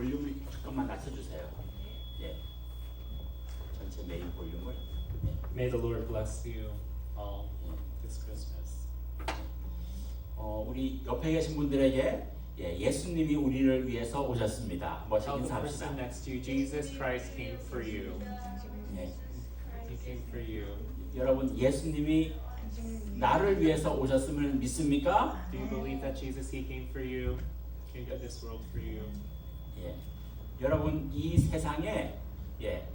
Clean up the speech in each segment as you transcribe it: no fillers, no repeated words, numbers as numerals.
볼륨을 조금만 낮춰주세요. 예, 전체 메인 볼륨을. 예. May the Lord bless you all this Christmas. 우리 옆에 계신 분들에게 예수님이 우리를 위해서 오셨습니다. 한번 Tell the 인사합시다. person next to you, Jesus Christ came for you. 예. He came for you. 여러분, 예수님이 나를 위해서 오셨음을 믿습니까? Do you believe that Jesus, He came for you, came to this world for you? 예. 여러분, 이 세상에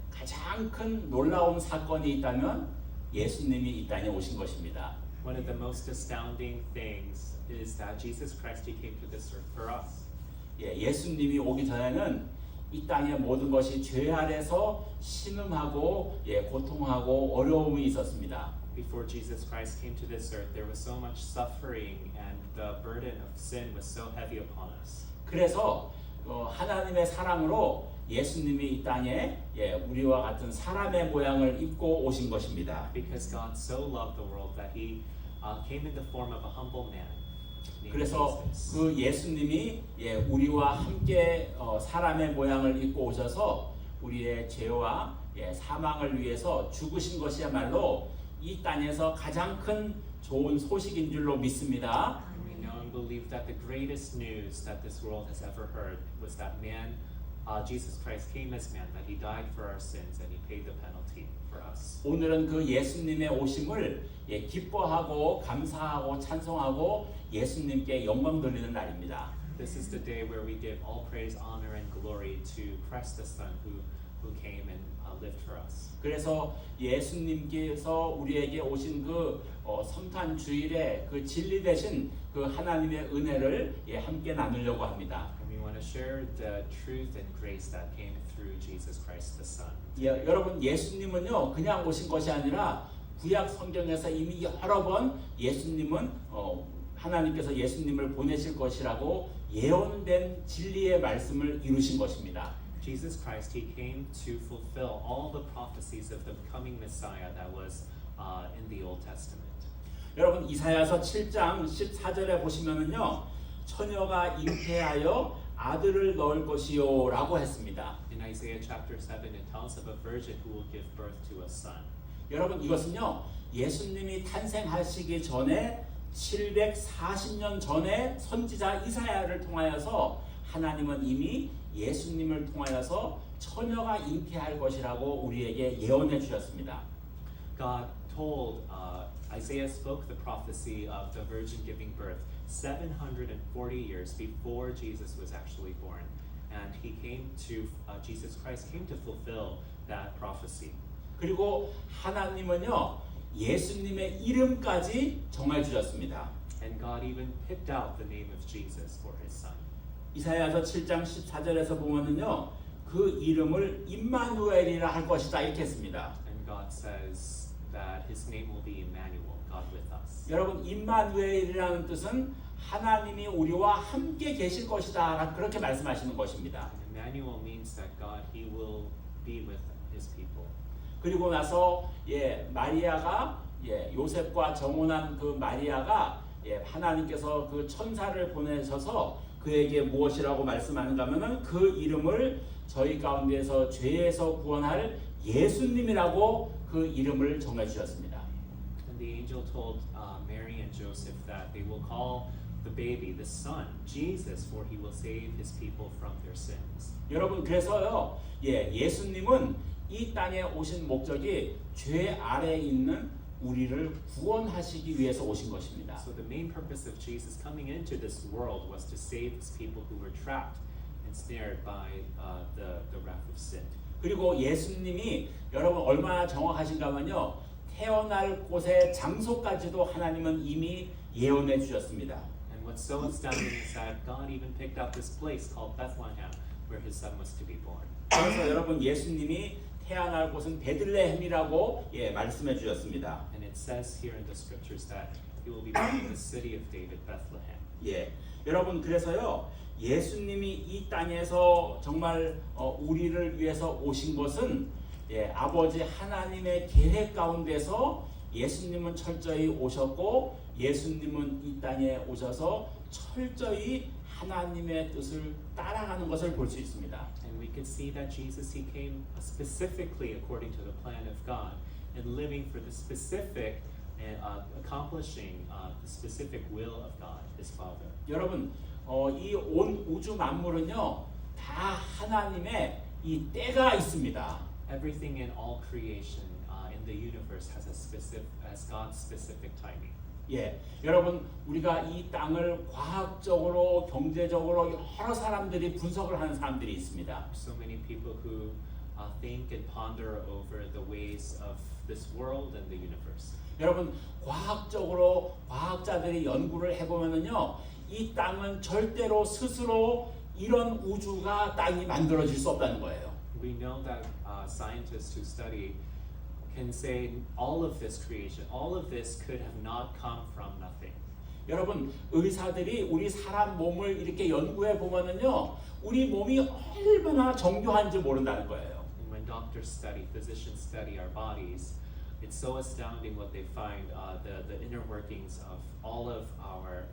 가장 큰 놀라운 사건이 있다면 예수님이 이 땅에 오신 것입니다. One of the most astounding things is that Jesus Christ, He came to this earth for us. 예수님이 오기 전에는 이 땅의 모든 것이 죄 아래서 신음하고 고통하고 어려움이 있었습니다. Before Jesus Christ came to this earth, there was so much suffering and the burden of sin was so heavy upon us. 그래서 하나님의 사랑으로 예수님이 이 땅에 우리와 같은 사람의 모양을 입고 오신 것입니다. Because God so loved the world that He came in the form of a humble man. named 그래서 Jesus. 그 예수님이 우리와 함께 사람의 모양을 입고 오셔서 우리의 죄와 사망을 위해서 죽으신 것이야말로 이 땅에서 가장 큰 좋은 소식인 줄로 믿습니다. And we know and believe that the greatest news that this world has ever heard was that man, Jesus Christ came as man, that He died for our sins and He paid the penalty for us. 오늘은 그 예수님의 오심을 기뻐하고 감사하고 찬송하고 예수님께 영광 돌리는 날입니다. This is the day where we give all praise, honor, and glory to Christ the Son who came and lived for us. 그래서 예수님께서 우리에게 오신 그 성탄 주일에 그 진리 되신 그 하나님의 은혜를 함께 나누려고 합니다. And we want to share the truth and grace that came through Jesus Christ the Son. 여러분, 예수님은요 그냥 오신 것이 아니라 구약 성경에서 이미 여러 번 예수님은 하나님께서 예수님을 보내실 것이라고 예언된 진리의 말씀을 이루신 것입니다. Jesus Christ, He came to fulfill all the prophecies of the coming Messiah that was in the Old Testament. 여러분, 이사야서 7장 14절에 보시면은요 처녀가 잉태하여 아들을 낳을 것이요 라고 했습니다. In Isaiah chapter 7, it tells of a virgin who will give birth to a son. 여러분, 이것은요 예수님이 탄생하시기 전에 740년 전에 선지자 이사야를 통하여서 하나님은 이미 예수님을 통하여서 처녀가 잉태할 것이라고 우리에게 예언해 주셨습니다. God told, Isaiah spoke the prophecy of the virgin giving birth 740 years before Jesus was actually born. And Jesus Christ came to fulfill that prophecy. 그리고 하나님은요 예수님의 이름까지 정해 주셨습니다. And God even picked out the name of Jesus for His Son. 이사야서 7장 14절에서 보면은요 그 이름을 임마누엘이라 할 것이다 이렇게 했습니다. And God says that His name will be Emmanuel, God with us. 여러분, 임마누엘이라는 뜻은 하나님이 우리와 함께 계실 것이다 그렇게 말씀하시는 것입니다. And Emmanuel means that God, He will be with His people. 그리고 나서 마리아가 요셉과 정혼한 그 마리아가 하나님께서 그 천사를 보내셔서 그에게 무엇이라고 말씀하는가 하면은 그 이름을 저희 가운데에서 죄에서 구원할 예수님이라고 그 이름을 정해 주셨습니다. And the angel told Mary and Joseph that they will call the baby, the son, Jesus, for He will save His people from their sins. 여러분, 그래서요 예수님은 이 땅에 오신 목적이 죄 아래에 있는 우리를 구원하시기 위해서 오신 것입니다. So the main purpose of Jesus coming into this world was to save His people who were trapped and snared by the wrath of sin. 그리고 예수님이 여러분 얼마나 정확하신가면요 태어날 곳의 장소까지도 하나님은 이미 예언해 주셨습니다. And what's so astounding is that God even picked out this place called Bethlehem where His son was to be born. 그래서 여러분 예수님이 태어날 곳은 베들레헴이라고 말씀해 주셨습니다. And it says here in the scriptures that He will be born in the city of David, Bethlehem. 여러분, 그래서요 예수님이 이 땅에서 정말 우리를 위해서 오신 것은 아버지 하나님의 계획 가운데서 예수님은 철저히 오셨고 예수님은 이 땅에 오셔서 철저히 하나님의 뜻을 따라가는 것을 볼 수 있습니다. And we can see that Jesus, he came specifically according to the plan of God and living for the specific and accomplishing the specific will of God, his Father. 여러분, 이 온 우주 만물은요 다 하나님의 이 때가 있습니다. Everything in all creation in the universe has God's specific timing. 예, 여러분 우리가 이 땅을 과학적으로, 경제적으로 여러 사람들이 분석을 하는 사람들이 있습니다. So many people who think and ponder over the ways of this world and the universe. 여러분 과학적으로 과학자들이 연구를 해보면은요 이 땅은 절대로 스스로 이런 우주가 땅이 만들어질 수 없다는 거예요. We know that scientists who study can say all of this creation, all of this could have not come from nothing. 여러분 의사들이 우리 사람 몸을 이렇게 연구해 보면은요 우리 몸이 얼마나 정교한지 모른다는 거예요. And when doctors study, physicians study our bodies, it's so astounding what they find, the inner workings of all of our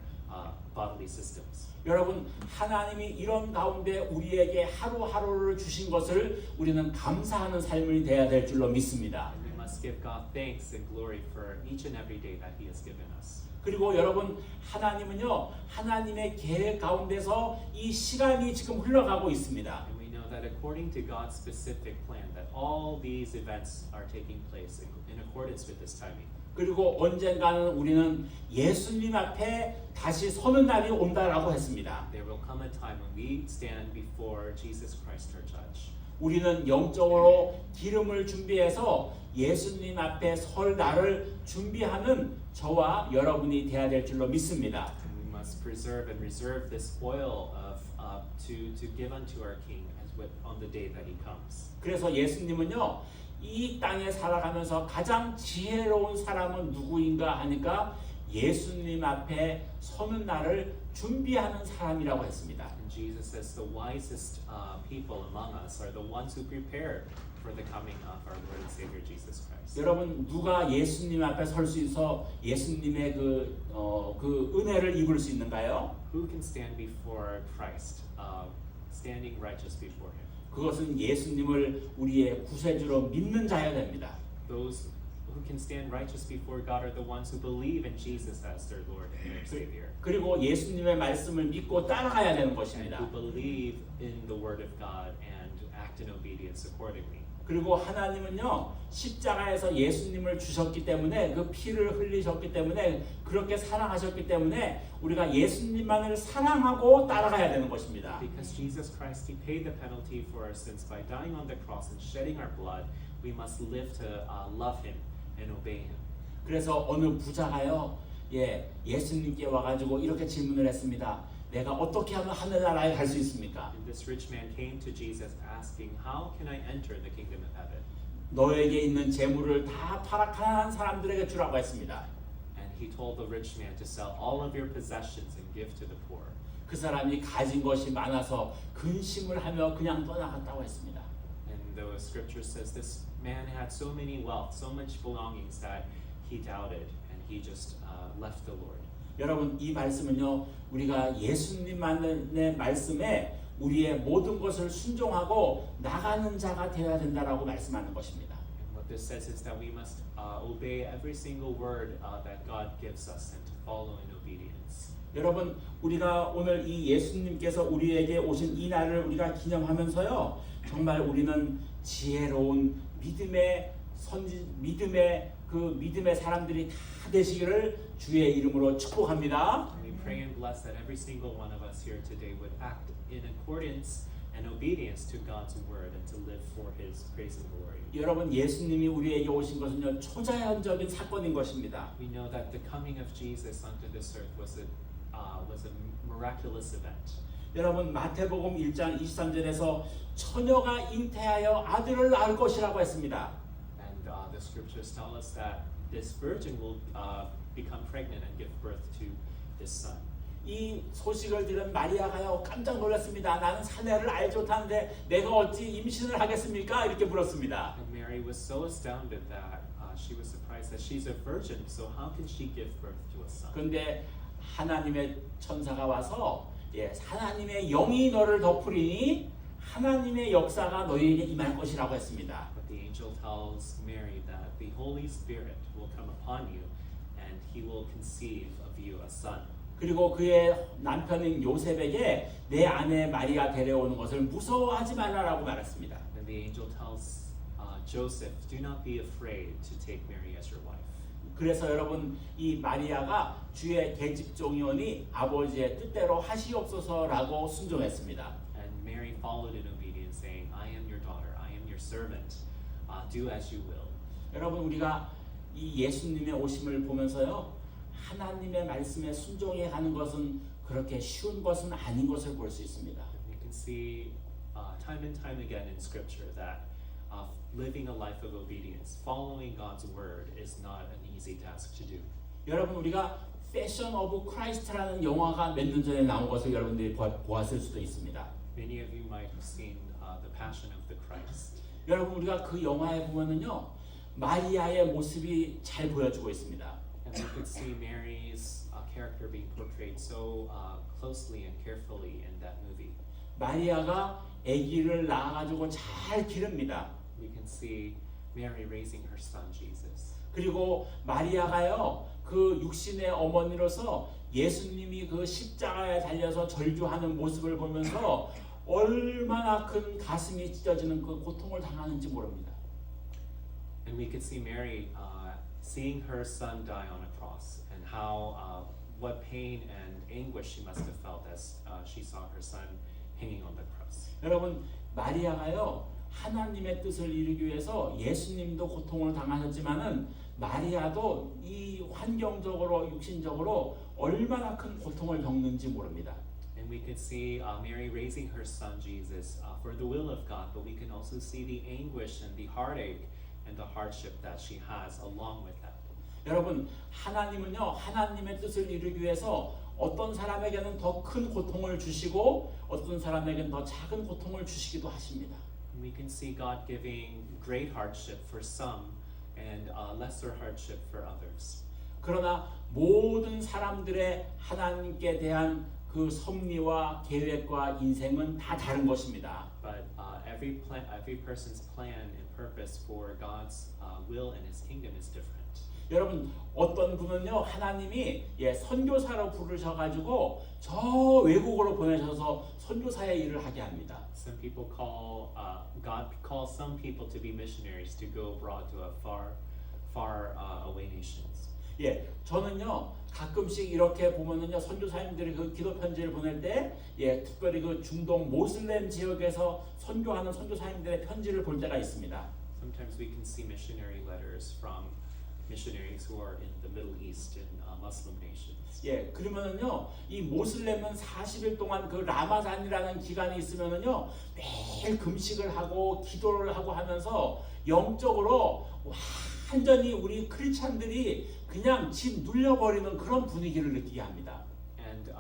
bodily systems. 여러분 하나님이 이런 가운데 우리에게 하루하루를 주신 것을 우리는 감사하는 삶이 돼야 될 줄로 믿습니다. And we must give God thanks and glory for each and every day that He has given us. 그리고 여러분 하나님은요 하나님의 계획 가운데서 이 시간이 지금 흘러가고 있습니다. And we know that according to God's specific plan, that all these events are taking place in accordance with His timing. 그리고 언젠가는 우리는 예수님 앞에 다시 서는 날이 온다라고 했습니다. There will come a time when we stand before Jesus Christ our Judge. 우리는 영적으로 기름을 준비해서 예수님 앞에 설 날을 준비하는 저와 여러분이 되어야 될 줄로 믿습니다. And we must preserve and reserve this oil of to give unto our King on the day that He comes. 그래서 예수님은요 이 땅에 살아가면서 가장 지혜로운 사람은 누구인가 하니까 예수님 앞에 서는 날을 준비하는 사람이라고 했습니다. And Jesus says the wisest people among us are the ones who prepare for the coming of our Lord and Savior Jesus Christ. 여러분 누가 예수님 앞에 설 수 있어 예수님의 그 은혜를 입을 수 있는가요? Who can stand before Christ, standing righteous before Him? 그것은 예수님을 우리의 구세주로 믿는 자여야 됩니다. Those who can stand righteous before God are the ones who believe in Jesus as their Lord and their Savior. 그리고 예수님의 말씀을 믿고 따라가야 되는 And 것입니다. who believe in the Word of God and act in obedience accordingly. 그리고 하나님은요 십자가에서 예수님을 주셨기 때문에 그 피를 흘리셨기 때문에 그렇게 사랑하셨기 때문에 우리가 예수님만을 사랑하고 따라가야 되는 것입니다. Because Jesus Christ, He paid the penalty for our sins by dying on the cross and shedding our blood, we must live to love Him and obey Him. 그래서 어느 부자가요 예수님께 와가지고 이렇게 질문을 했습니다. 내가 어떻게 하면 하늘나라에 갈 수 있습니까? And this rich man came to Jesus asking, "How can I enter the kingdom of heaven?" 너에게 있는 재물을 다 팔아 가난한 사람들에게 주라고 했습니다. And He told the rich man to sell all of your possessions and give to the poor. 그 사람이 가진 것이 많아서 근심을 하며 그냥 떠나갔다고 했습니다. And the scripture says this man had so many wealth, so much belongings that he doubted and he just left the Lord. 여러분 이 말씀은요 우리가 예수님만의 말씀에 우리의 모든 것을 순종하고 나가는 자가 되어야 된다라고 말씀하는 것입니다. And what this says is that we must obey every single word that God gives us and to follow in obedience. 여러분 우리가 오늘 이 예수님께서 우리에게 오신 이 날을 우리가 기념하면서요 정말 우리는 지혜로운 믿음의 믿음의 사람들이 다 되시기를 주의 이름으로 축복합니다. And we pray and bless that every single one of us here today would act in accordance and obedience to God's word and to live for His praise and glory. 여러분 예수님이 우리에게 오신 것은요 초자연적인 사건인 것입니다. We know that the coming of Jesus onto this earth was a miraculous event. 여러분 마태복음 1장 23절에서 처녀가 잉태하여 아들을 낳을 것이라고 했습니다. And the scriptures tell us that this virgin will become pregnant and give birth to this son. 이 소식을 들은 마리아가요 깜짝 놀랐습니다. 나는 사내를 알지 못하는데 내가 어찌 임신을 하겠습니까? 이렇게 물었습니다. And Mary was so astounded that she was surprised that she's a virgin. So how can she give birth to a son? 그런데 하나님의 천사가 와서 예, 하나님의 영이 너를 덮으리니 하나님의 역사가 너희에게 임할 것이라고 했습니다. But the angel tells Mary that the Holy Spirit will come upon you and he will conceive of you a son. 그리고 그의 남편인 요셉에게 내 아내 마리아 데려오는 것을 무서워하지 말라라고 말했습니다. And the angel tells Joseph, do not be afraid to take Mary as your wife. 그래서 여러분 이 마리아가 주의 계집종이오니 아버지의 뜻대로 하시옵소서라고 순종했습니다. And Mary followed in obedience, saying, I am your daughter, I am your servant. Do as you will. 여러분 우리가 이 예수님의 오심을 보면서요 하나님의 말씀에 순종해 가는 것은 그렇게 쉬운 것은 아닌 것을 볼 수 있습니다. You can see time and time again in Scripture that living a life of obedience, following God's word, is not an easy task to do. 여러분 우리가 Passion of Christ라는 영화가 몇 년 전에 나온 것을 여러분들이 보았을 수도 있습니다. Many of you might have seen the Passion of the Christ. 여러분 우리가 그 영화에 보면은요 마리아의 모습이 잘 보여주고 있습니다. And we could see Mary's character being portrayed so closely and carefully in that movie. 마리아가 아기를 낳아가지고 잘 기릅니다. We can see Mary raising her son Jesus. 그리고 마리아가요 그 육신의 어머니로서 예수님이 그 십자가에 달려서 절규하는 모습을 보면서 얼마나 큰 가슴이 찢어지는 그 고통을 당하는지 모릅니다. And we could see Mary seeing her son die on a cross and how what pain and anguish she must have felt as she saw her son hanging on the cross. 여러분 마리아가요 하나님의 뜻을 이루기 위해서 예수님도 고통을 당하셨지만은 마리아도 이 환경적으로 육신적으로 얼마나 큰 고통을 겪는지 모릅니다. And we could see Mary raising her son Jesus for the will of God, but we can also see the anguish and the heartache and the hardship that she has along with that. 여러분 하나님은요 하나님의 뜻을 이루기 위해서 어떤 사람에게는 더 큰 고통을 주시고 어떤 사람에게는 더 작은 고통을 주시기도 하십니다. We can see God giving great hardship for some and lesser hardship for others. 그러나 모든 사람들의 하나님께 대한 그 섭리와 계획과 인생은 다 다른 것입니다. But every person's plan and purpose for God's will and His kingdom is different. 여러분 어떤 분은요 하나님이 선교사로 부르셔가지고 저 외국으로 보내셔서 선교사의 일을 하게 합니다. Some people God calls some people to be missionaries to go abroad to a far away nations. 저는요 가끔씩 이렇게 보면은요 선교사님들이 그 기도 편지를 보낼 때, 특별히 그 중동 모슬렘 지역에서 선교하는 선교사님들의 편지를 볼 때가 있습니다. Sometimes we can see missionary letters from missionaries who are in the Middle East in Muslim nations. 그러면은요 이 모슬렘은 40일 동안 그 라마단이라는 기간이 있으면은요 매일 금식을 하고 기도를 하고 하면서 영적으로 완전히 우리 크리스찬들이 그냥 집 눌려버리는 그런 분위기를 느끼게 합니다. And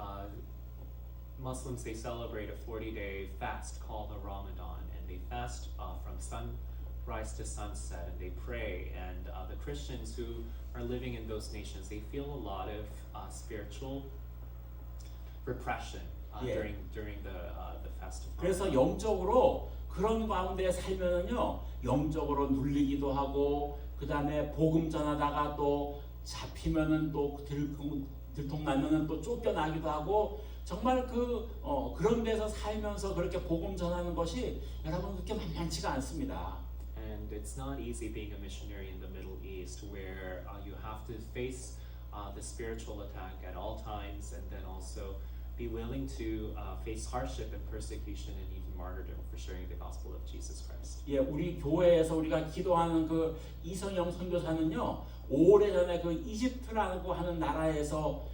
Muslims, they celebrate a 40-day fast called the Ramadan, and they fast from sunrise to sunset, and they pray. And the Christians who are living in those nations, they feel a lot of spiritual repression during the fast of 그래서 Ramadan. 영적으로 그런 가운데 살면은요 영적으로 눌리기도 하고 그 다음에 복음 전하다가 또 잡히면은 또 들통나면은 또 쫓겨나기도 하고 정말 그런 데서 살면서 그렇게 복음 전하는 것이 여러분 그렇게 만만치가 않습니다. And it's not easy being a missionary in the Middle East, where you have to face the spiritual attack at all times, and then also be willing to face hardship and persecution and even martyrdom for sharing the gospel of Jesus Christ. 우리 교회에서 우리가 기도하는 그 이성영 선교사는요 오래전에 그 이집트라고 하는 나라에서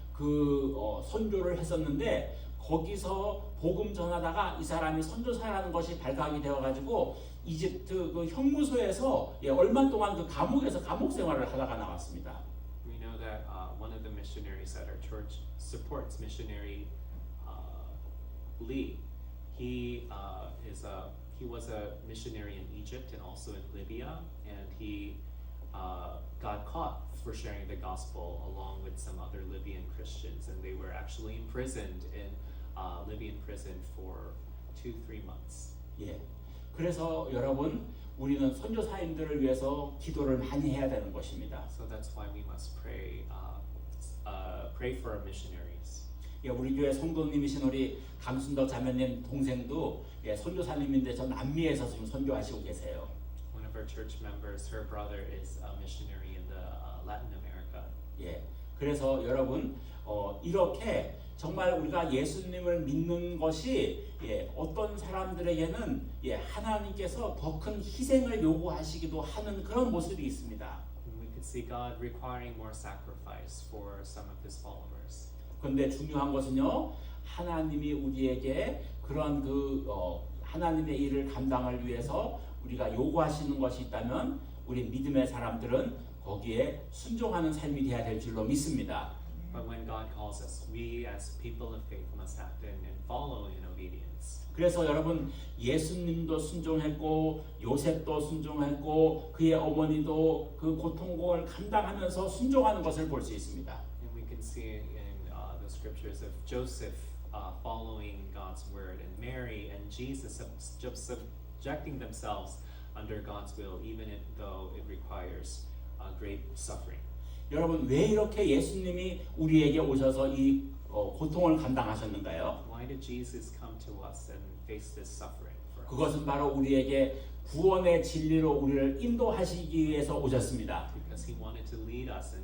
선교를 했었는데 거기서 복음 전하다가 이 사람이 선교사라는 것이 발각이 되어가지고 이집트 그 형무소에서 얼마 동안 그 감옥에서 감옥 생활을 하다가 나왔습니다. We know that one of the missionaries that our church supports, missionary Lee, he was a missionary in Egypt and also in Libya, and he got caught for sharing the gospel along with some other Libyan Christians, and they were actually imprisoned in live in prison for 2-3 months. 예. 그래서 여러분 우리는 선교사님들을 위해서 기도를 많이 해야 되는 것입니다. So that's why we must pray for our missionaries. 예, 우리 교회 성도님이신 우리 강순덕 자매님 동생도 예, 선교사님인데 저 남미에서 지금 선교하시고 계세요. One of our church members, her brother is a missionary in the Latin America. 예. 그래서 여러분 이렇게 정말 우리가 예수님을 믿는 것이 예, 어떤 사람들에게는 예, 하나님께서 더 큰 희생을 요구하시기도 하는 그런 모습이 있습니다. And we could see God requiring more sacrifice for some of His followers. 그런데 중요한 것은요, 하나님이 우리에게 그런 하나님의 일을 감당을 위해서 우리가 요구하시는 것이 있다면 우리 믿음의 사람들은 거기에 순종하는 삶이 되어야 될 줄로 믿습니다. But when God calls us, we as people of faith must act and follow in obedience. 그래서 여러분 예수님도 순종했고 요셉도 순종했고 그의 어머니도 그 고통을 감당하면서 순종하는 것을 볼 수 있습니다. And we can see in the scriptures of Joseph following God's word, and Mary and Jesus subjecting themselves under God's will, even though it requires great suffering. 여러분 왜 이렇게 예수님이 우리에게 오셔서 이 고통을 감당하셨는가요? Why did Jesus come to us and face this suffering for us? 그것은 바로 우리에게 구원의 진리로 우리를 인도하시기 위해서 오셨습니다. Because He wanted to lead us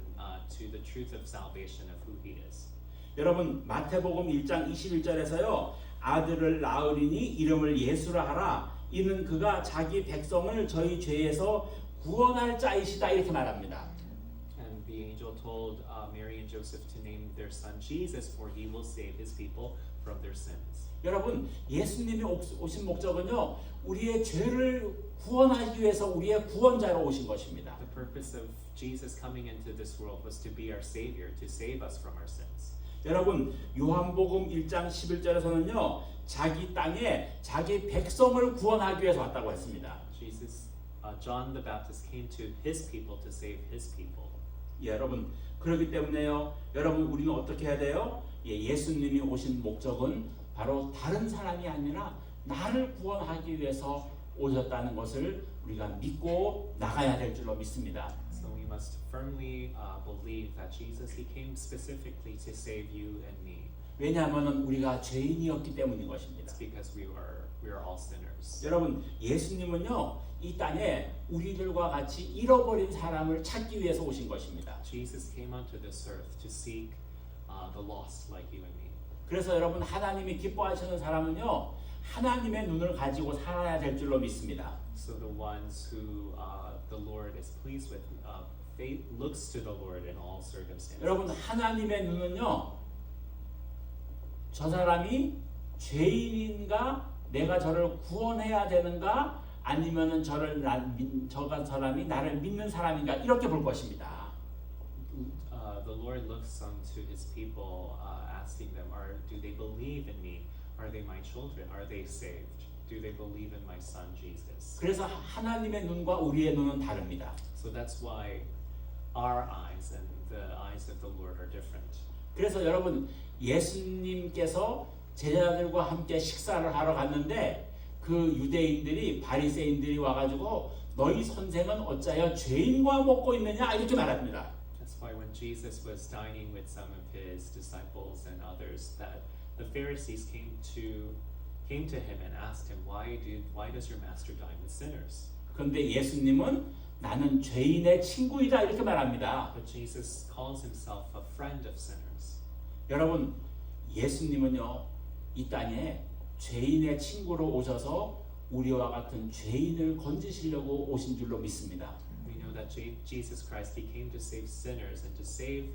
to the truth of salvation of who He is. 여러분 마태복음 1장 21절에서요. 아들을 낳으리니 이름을 예수라 하라. 이는 그가 자기 백성을 저희 죄에서 구원할 자이시다 이렇게 말합니다. And the angel told Mary and Joseph to name their son Jesus, for He will save His people from their sins. 여러분 예수님이 오신 목적은요. 우리의 죄를 구원하기 위해서 우리의 구원자로 오신 것입니다. The purpose of Jesus coming into this world was to be our Savior, to save us from our sins. 여러분 요한복음 1장 11절에서는요. 자기 땅에 자기 백성을 구원하기 위해서 왔다고 했습니다. John the Baptist came to His people to save His people. 예, 여러분 그렇기 때문에요. 여러분 우리는 어떻게 해야 돼요? 예수님이 오신 목적은 바로 다른 사람이 아니라 나를 구원하기 위해서 오셨다는 것을 우리가 믿고 나가야 될 줄로 믿습니다. So we must firmly believe that Jesus He came specifically to save you and me. 왜냐하면 우리가 죄인이었기 때문인 것입니다. It's because we are all sinners. 여러분 예수님은요 이 땅에 우리들과 같이 잃어버린 사람을 찾기 위해서 오신 것입니다. Jesus came onto this earth to seek the lost like you and me. 그래서 여러분 하나님이 기뻐하시는 사람은요 하나님의 눈을 가지고 살아야 될 줄로 믿습니다. So the ones who the Lord is pleased with, faith looks to the Lord in all circumstances. 여러분 하나님의 눈은요 저 사람이 죄인인가 내가 저를 구원해야 되는가 아니면은 저 사람이 나를 믿는 사람인가 이렇게 볼 것입니다. The Lord looks unto His people, asking them, do they believe in me? Are they my children? Are they saved? Do they believe in my Son Jesus? 그래서 하나님의 눈과 우리의 눈은 다릅니다. So that's why our eyes and the eyes of the Lord are different. 그래서 여러분 예수님께서 제자들과 함께 식사를 하러 갔는데 그 유대인들이 바리새인들이 와가지고 너희 선생은 어찌하여 죄인과 먹고 있느냐 이렇게 말합니다. That's why when Jesus was dining with some of His disciples and others, that the Pharisees came to him and asked him, why does your master dine with sinners? 그런데 예수님은 나는 죄인의 친구이다 이렇게 말합니다. But Jesus calls Himself a friend of sinners. 여러분 예수님은요 이 땅에 죄인의 친구로 오셔서 우리와 같은 죄인을 건지시려고 오신 줄로 믿습니다. We know that Jesus Christ He came to save sinners and to save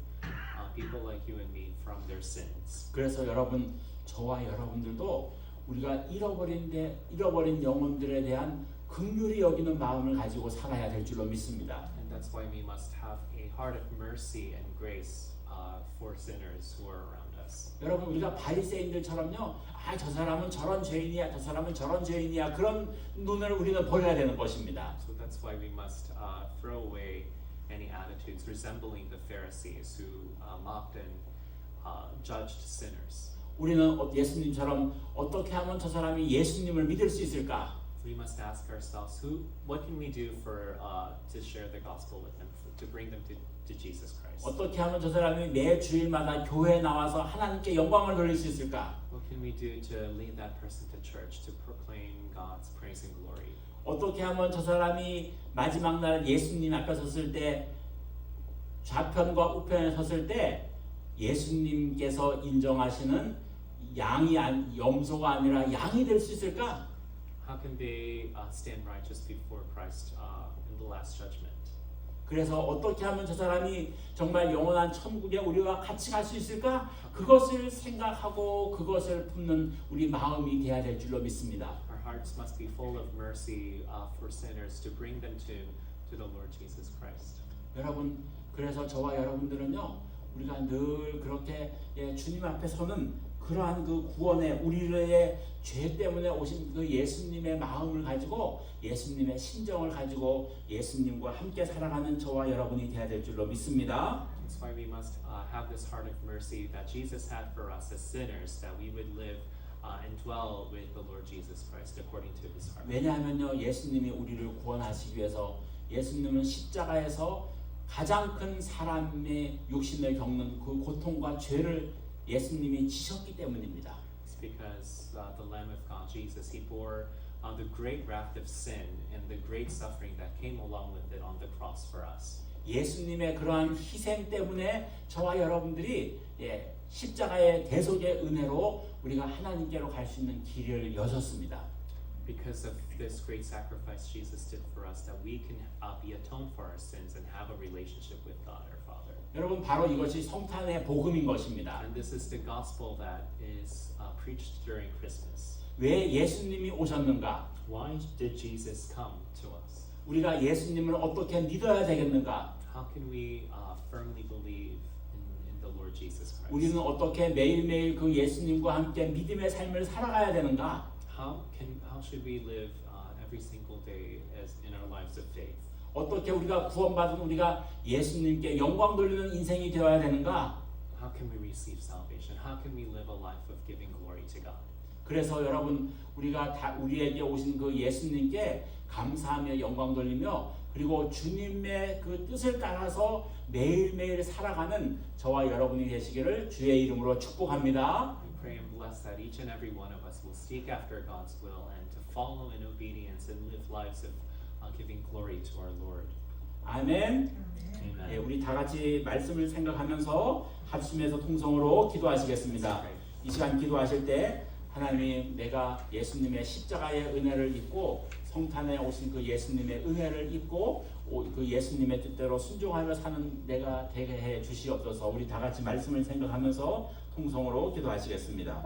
people like you and me from their sins. 그래서 여러분 저와 여러분들도 우리가 잃어버린 영혼들에 대한 긍휼히 여기는 마음을 가지고 살아야 될 줄로 믿습니다. And that's why we must have a heart of mercy and grace for sinners who are around us. 여러분 우리가 바리새인들처럼요, 저 사람은 저런 죄인이야, 저 사람은 저런 죄인이야 그런 눈을 우리는 버려야 되는 것입니다. So that's why we must throw away any attitudes resembling the Pharisees who mocked and judged sinners. 우리는 예수님처럼 어떻게 하면 저 사람이 예수님을 믿을 수 있을까? We must ask ourselves, what can we do to share the gospel with them, to bring them to Jesus Christ? 어떻게 하면 저 사람이 매 주일마다 교회에 나와서 하나님께 영광을 돌릴 수 있을까? What can we do to lead that person to church, to proclaim God's praise and glory? 어떻게 하면 저 사람이 마지막 날 예수님 앞에 섰을 때 좌편과 우편에 섰을 때 예수님께서 인정하시는 염소가 아니라 양이 될 수 있을까? How can they stand righteous before Christ in the last judgment? 그래서 어떻게 하면 저 사람이 정말 영원한 천국에 우리와 같이 갈 수 있을까? 그것을 생각하고 그것을 품는 우리 마음이 돼야 될 줄로 믿습니다. Our hearts must be full of mercy for sinners to bring them to the Lord Jesus Christ. 여러분, 그래서 저와 여러분들은요, 우리가 늘 그렇게 주님 앞에서는 그러한 그 구원의 우리의 죄 때문에 오신 그 예수님의 마음을 가지고 예수님의 심정을 가지고 예수님과 함께 살아가는 저와 여러분이 되어야 될 줄로 믿습니다. That's why we must have this heart of mercy that Jesus had for us as sinners, that we would live and dwell with the Lord Jesus Christ according to His heart. 왜냐하면요, 예수님이 우리를 구원하시기 위해서 예수님은 십자가에서 가장 큰 사람의 육신을 겪는 그 고통과 죄를 예수님이 지셨기 때문입니다. It's because the Lamb of God, Jesus, He bore the great wrath of sin and the great suffering that came along with it on the cross for us. 예수님의 그러한 희생 때문에 저와 여러분들이 십자가의 대속의 은혜로 우리가 하나님께로 갈 수 있는 길을 여셨습니다. Because of this great sacrifice Jesus did for us, that we can be atoned for our sins and have a relationship with God our Father. 여러분, 바로 이것이 성탄의 복음인 것입니다. And this is the gospel that is preached during Christmas. 왜 예수님이 오셨는가? Why did Jesus come to us? 우리가 예수님을 어떻게 믿어야 되겠는가? How can we firmly believe in the Lord Jesus Christ? 우리는 어떻게 매일매일 그 예수님과 함께 믿음의 삶을 살아가야 되는가? How should we live every single day as in our lives of faith? 어떻게 우리가 구원받은 우리가 예수님께 영광 돌리는 인생이 되어야 되는가? How can we receive salvation? How can we live a life of giving glory to God? 그래서 여러분, 우리가 다 우리에게 오신 그 예수님께 감사하며 영광 돌리며 그리고 주님의 그 뜻을 따라서 매일매일 살아가는 저와 여러분이 되시기를 주의 이름으로 축복합니다. We pray and bless that each and every one of us will seek after God's will and to follow in obedience and live lives of giving glory to our Lord. 아멘. Amen. 우리 다 같이 말씀을 생각하면서 합심해서 통성으로 기도하시겠습니다. 이 시간 기도하실 때 하나님이 내가 예수님의 십자가의 은혜를 입고 성탄에 오신 그 예수님의 은혜를 입고 그 예수님의 뜻대로 순종하며 사는 내가 되게 해 주시옵소서. 우리 다 같이 말씀을 생각하면서 통성으로 기도하시겠습니다.